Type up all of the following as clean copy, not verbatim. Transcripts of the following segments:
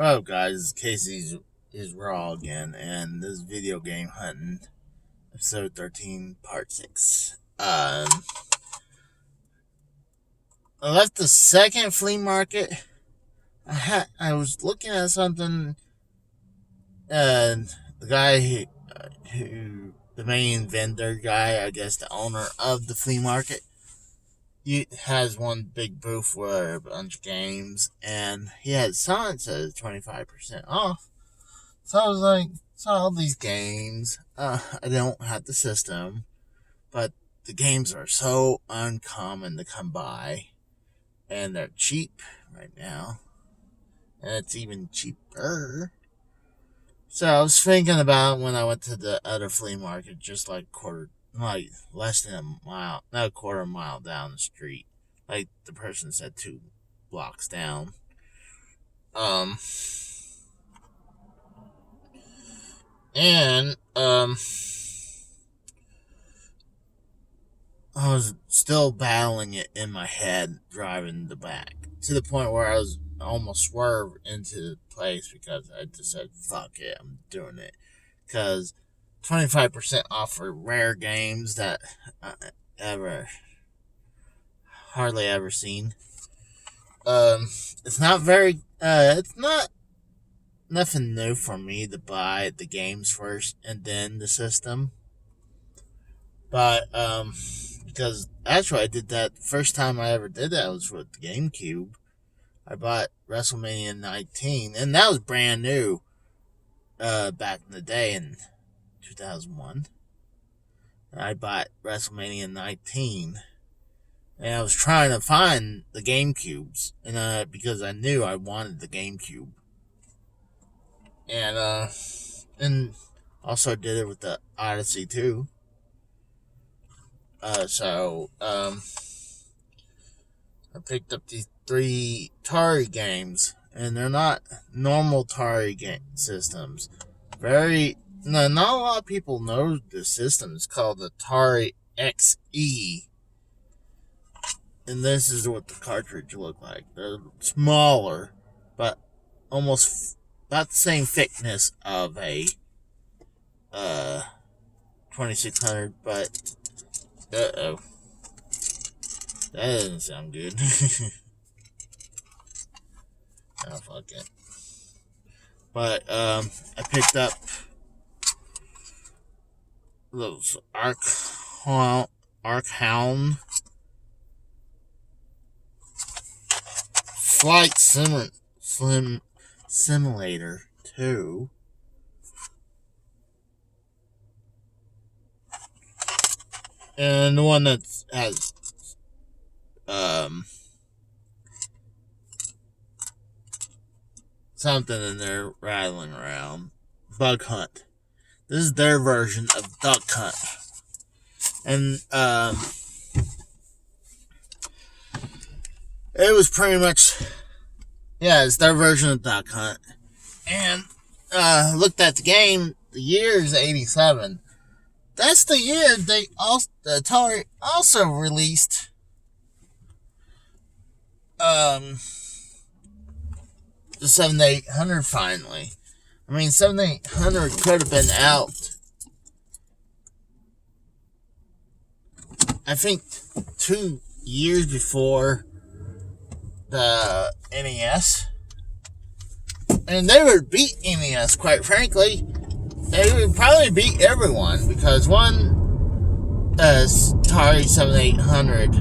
Hello guys, Casey's is Raw again, and this is Video Game Hunting, episode 13, part 6. I left the second flea market. I was looking at something, and the guy the main vendor guy, I guess the owner of the flea market, he has one big booth with a bunch of games, and he had a sign that says 25% off. So I was like, saw all these games. I don't have the system, but the games are so uncommon to come by, and they're cheap right now, and it's even cheaper. So I was thinking about when I went to the other flea market, just like less than a mile, not a quarter mile down the street, like the person said, 2 blocks down. And I was still battling it in my head driving the back to the point where I was almost swerved into the place because I just said, fuck it, I'm doing it. Because 25% off for rare games that I hardly ever seen. It's not it's not nothing new for me to buy the games first and then the system. But, because actually I did that the first time I ever did that was with the GameCube. I bought WrestleMania 19, and that was brand new, back in the day in 2001. And I bought WrestleMania 19, and I was trying to find the GameCubes, and because I knew I wanted the GameCube. And also did it with the Odyssey 2. I picked up these 3 Atari games, and they're not normal Atari game systems. Not a lot of people know the system. It's called Atari XE. And this is what the cartridge looked like. They're smaller, but almost about the same thickness of a 2600, but that doesn't sound good. Oh, fuck it. But I picked up those Arkhound Flight Simulator 2. And the one that has something in there rattling around. Bug Hunt. This is their version of Duck Hunt. And it was pretty much, yeah, it's their version of Duck Hunt. And looked at the game, the year is 87. That's the year the Atari also released the 7800 finally. I mean, 7800 could have been out, I think, 2 years before the NES. And they would beat NES, quite frankly. They would probably beat everyone, because Atari 7800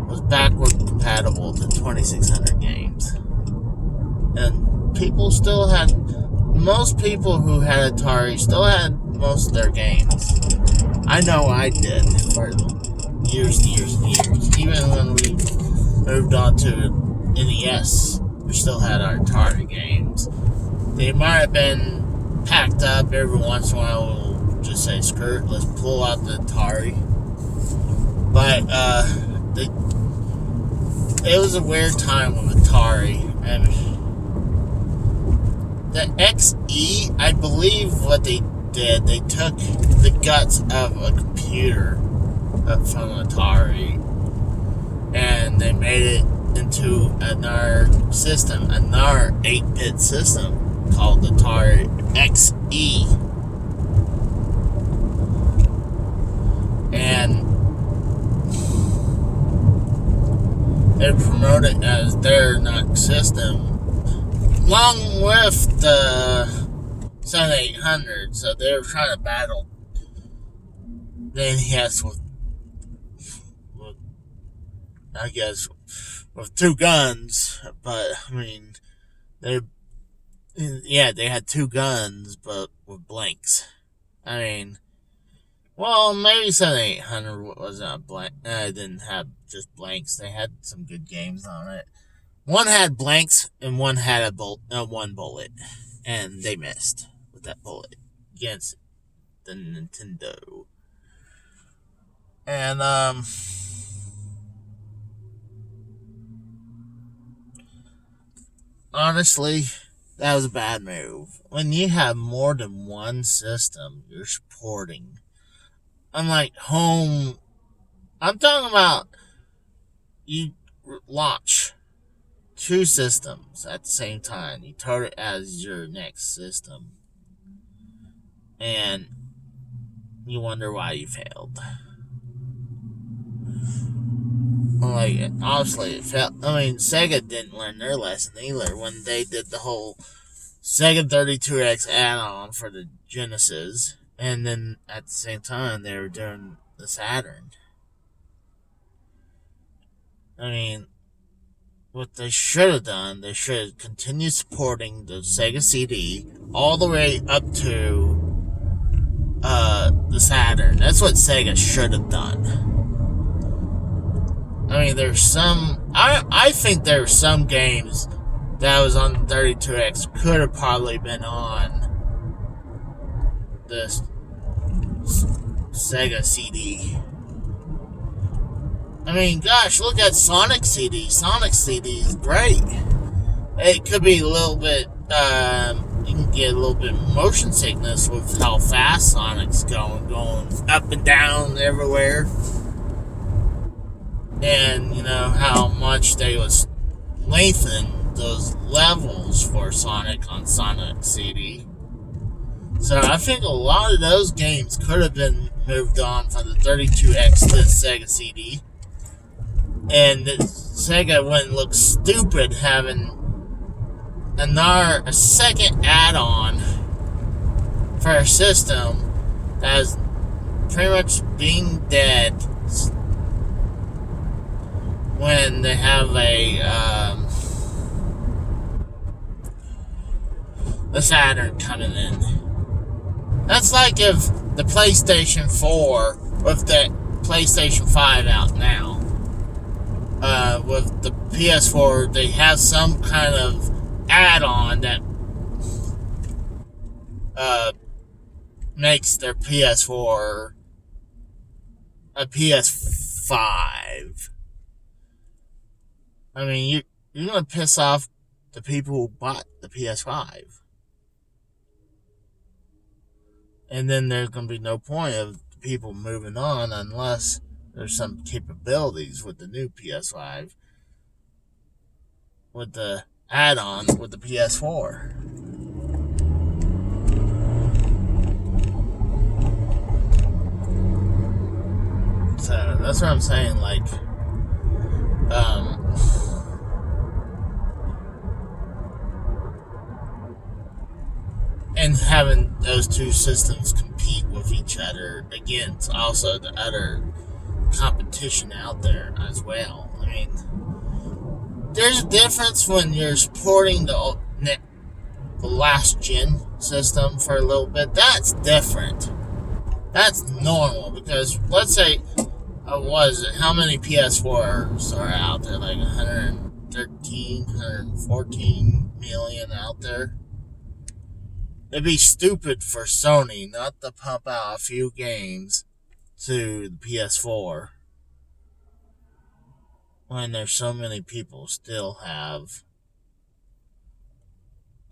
was backward compatible to 2600 games. And most people who had Atari still had most of their games. I know I did for years and years and years. Even when we moved on to NES, we still had our Atari games. They might have been packed up every once in a while. We'll just say, screw it, let's pull out the Atari. But it was a weird time with Atari. And the XE, I believe what they did, they took the guts of a computer from Atari, and they made it into another system, another 8-bit system called the Atari XE. And they promote it as their system, along with the 7800. So they were trying to battle the NES with I guess, with two guns. But I mean, they had two guns, but with blanks. I mean, well, maybe 7800 wasn't a blank. Didn't have just blanks. They had some good games on it. One had blanks and one had one bullet, and they missed with that bullet against the Nintendo. And honestly, that was a bad move. When you have more than one system you're supporting, unlike home, I'm talking about you launch two systems at the same time. You turn it as your next system, and you wonder why you failed. Like, honestly, it felt. I mean, Sega didn't learn their lesson either when they did the whole Sega 32X add-on for the Genesis, and then at the same time they were doing the Saturn. I mean, what they should have done, they should have continued supporting the Sega CD all the way up to the Saturn. That's what Sega should have done. I mean, there's some. I think there's some games that was on the 32X could have probably been on the Sega CD. I mean, gosh, look at Sonic CD. Sonic CD is great. It could be a little bit. You can get a little bit of motion sickness with how fast Sonic's going up and down everywhere. And you know how much they was lengthen those levels for Sonic on Sonic CD. So I think a lot of those games could have been moved on from the 32X to the Sega CD. And Sega wouldn't look stupid having a second add-on for a system that is pretty much being dead when they have the Saturn coming in. That's like if the PlayStation 4 with the PlayStation 5 out now. With the PS4, they have some kind of add-on that makes their PS4 a PS5. I mean, you're gonna piss off the people who bought the PS5, and then there's gonna be no point of people moving on unless there's some capabilities with the new PS5 with the add-on with the PS4. So that's what I'm saying. Like, and having those two systems compete with each other against also the other competition out there as well. I mean, there's a difference when you're supporting the last gen system for a little bit. That's different. That's normal because let's say, how many PS4s are out there? Like 113, 114 million out there. It'd be stupid for Sony not to pump out a few games to the PS4 when there's so many people still have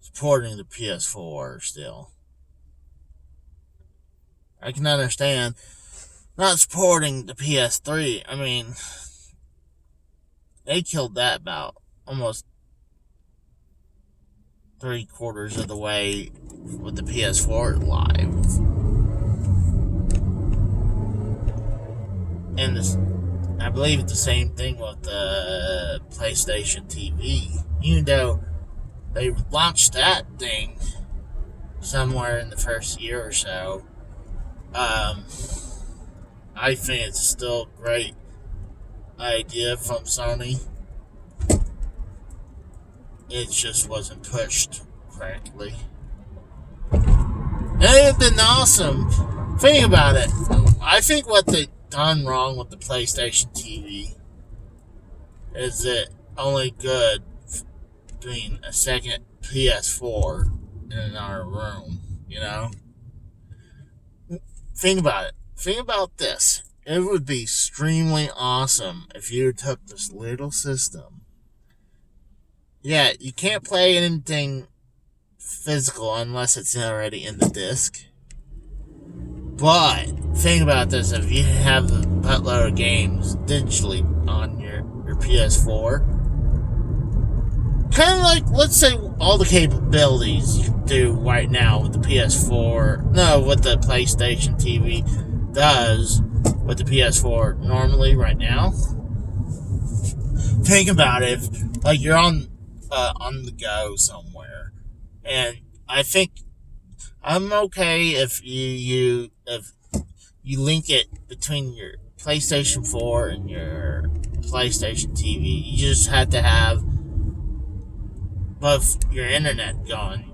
supporting the PS4 still. I can understand not supporting the PS3. I mean, They killed that about almost 3/4 of the way with the PS4 Live. And this, I believe it's the same thing with the PlayStation TV. Even though they launched that thing somewhere in the first year or so, I think it's still a great idea from Sony. It just wasn't pushed correctly. And it would have been awesome. Think about it. I think what they done wrong with the PlayStation TV is it only good doing a second PS4 in our room, you know? Think about it. Think about this. It would be extremely awesome if you took this little system. Yeah, you can't play anything physical unless it's already in the disc. But think about this: if you have a buttload of games digitally on your PS4, kind of like, let's say, all the capabilities you do right now with the PS4, no, what the PlayStation TV does with the PS4 normally right now. Think about it, if, like, you're on the go somewhere, and I think I'm okay if you link it between your PlayStation 4 and your PlayStation TV. You just have to have both your internet going.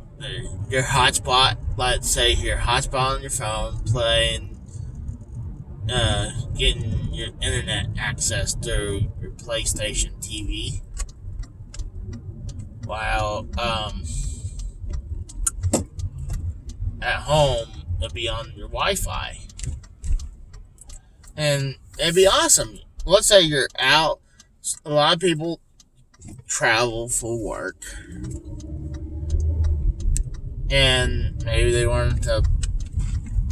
Your hotspot, let's say your hotspot on your phone, playing, getting your internet access through your PlayStation TV. While, at home, it'll be on your Wi-Fi. And it'd be awesome. Let's say you're out. A lot of people travel for work. And maybe they wanted to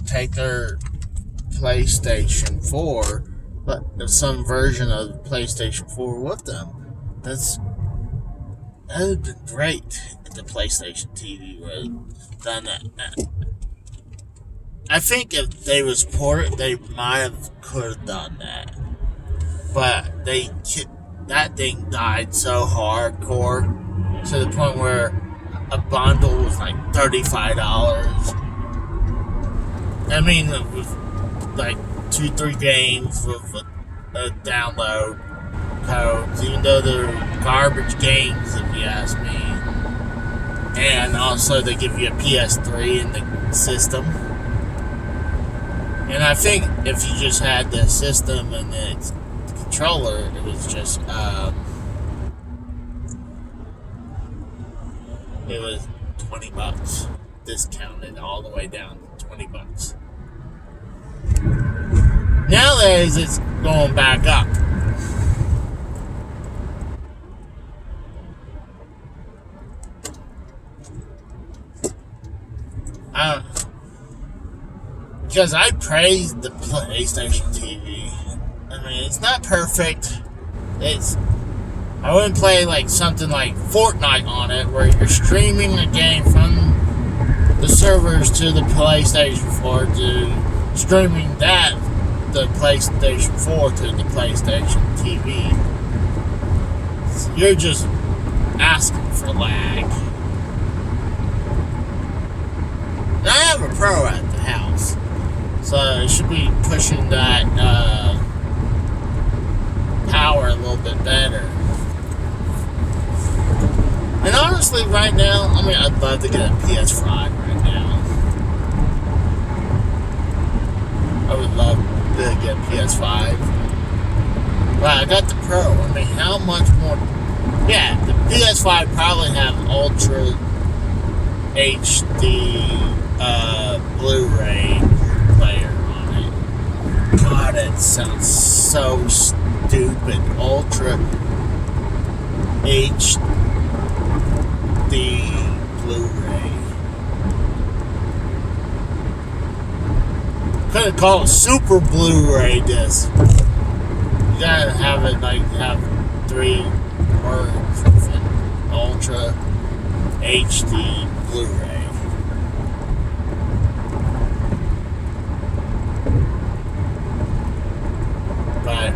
take their PlayStation 4, but some version of PlayStation 4 with them. That would have been great if the PlayStation TV would have done that. I think if they was ported, they might could have done that. But that thing died so hardcore to the point where a bundle was like $35. I mean, with like 2-3 games with a download codes, even though they're garbage games, if you ask me. And also they give you a PS3 in the system. And I think if you just had the system and the controller, it was just it was $20, discounted all the way down to $20. Nowadays, it's going back up. Because I praise the PlayStation TV. I mean, it's not perfect. I wouldn't play like something like Fortnite on it, where you're streaming a game from the servers to the PlayStation 4 to streaming the PlayStation 4 to the PlayStation TV. So you're just asking for lag. And I have a Pro at the house, so it should be pushing that power a little bit better. And honestly, right now, I mean, I'd love to get a PS5 right now. I would love to get a PS5. But I got the Pro. I mean, how much more? Yeah, the PS5 probably have Ultra HD Blu-ray player on it. God, it sounds so stupid. Ultra HD Blu-ray. Couldn't call it Super Blu-ray disc. You gotta have it like have 3 words with an Ultra HD Blu-ray. But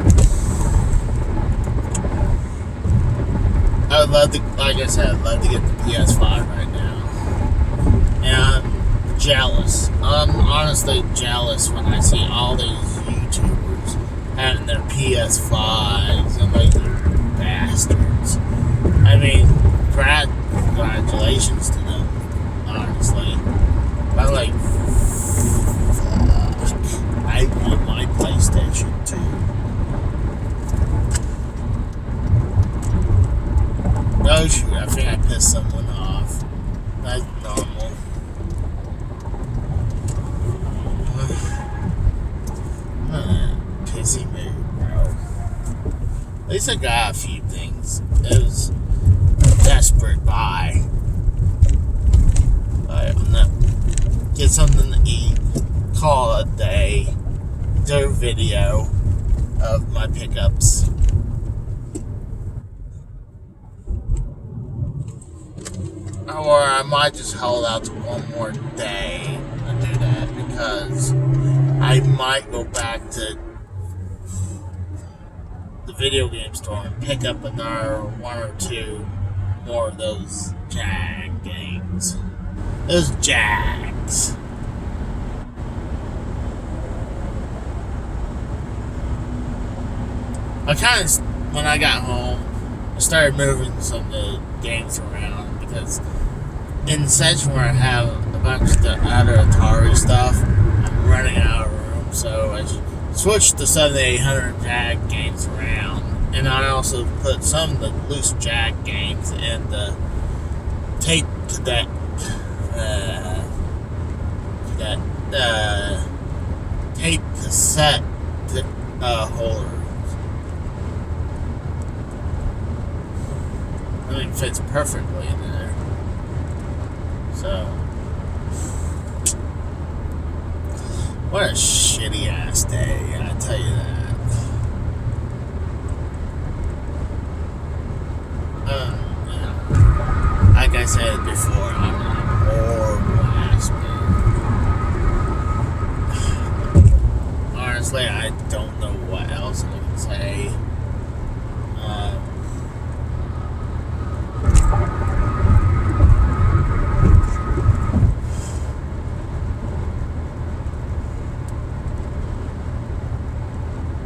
I would love to, like I said, I'd love to get the PS5 right now. And I'm jealous. I'm honestly jealous when I see all these YouTubers having their PS5s and like they're bastards. I mean, congratulations to them, honestly. But like, fuck, I want my PlayStation 2. Oh shoot, I think I pissed someone off. That's normal. Pissy mood, bro. At least I got a few things. It was desperate buy. I'm not get something to eat, call it a day, do a video of my pickups. Or I might just hold out to one more day and do that because I might go back to the video game store and pick up another 1 or 2 more of those Jag games. Those Jags. When I got home, I started moving some of the games around because in the section where I have a bunch of the other Atari stuff, I'm running out of room, so I switched the 7800 Jag games around, and I also put some of the loose Jag games in the tape cassette tape cassette holder. I mean, it fits perfectly in there. So, what a shitty ass day, I tell you that. Like I said before, I'm in a horrible ass mood. Honestly, I don't know what else I can say.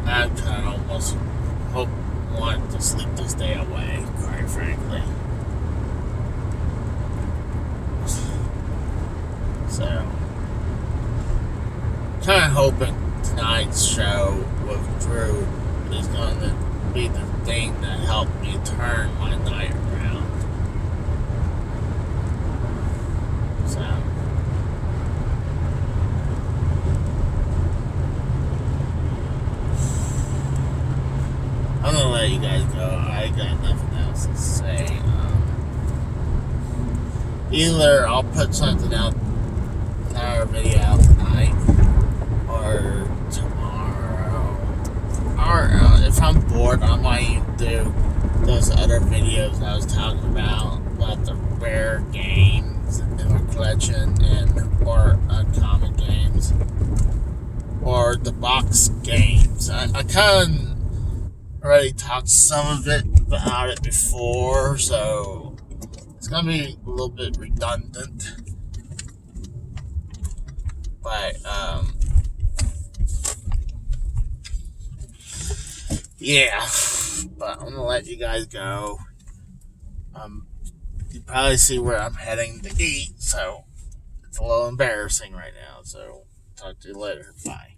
I kind of almost want to sleep this day away, quite frankly. So, kind of hoping tonight's show with Drew is going to be the thing that helped me turn my night around. So, I'm gonna let you guys go. I got nothing else to say. Either I'll put something out, another video out tonight, or tomorrow. Or if I'm bored, I might even do those other videos I was talking about the rare games in my collection or uncommon games, or the box games. I kind of already talked some of it about it before, so it's gonna be a little bit redundant. But yeah. But I'm gonna let you guys go. You probably see where I'm heading to eat, so it's a little embarrassing right now. So talk to you later. Bye.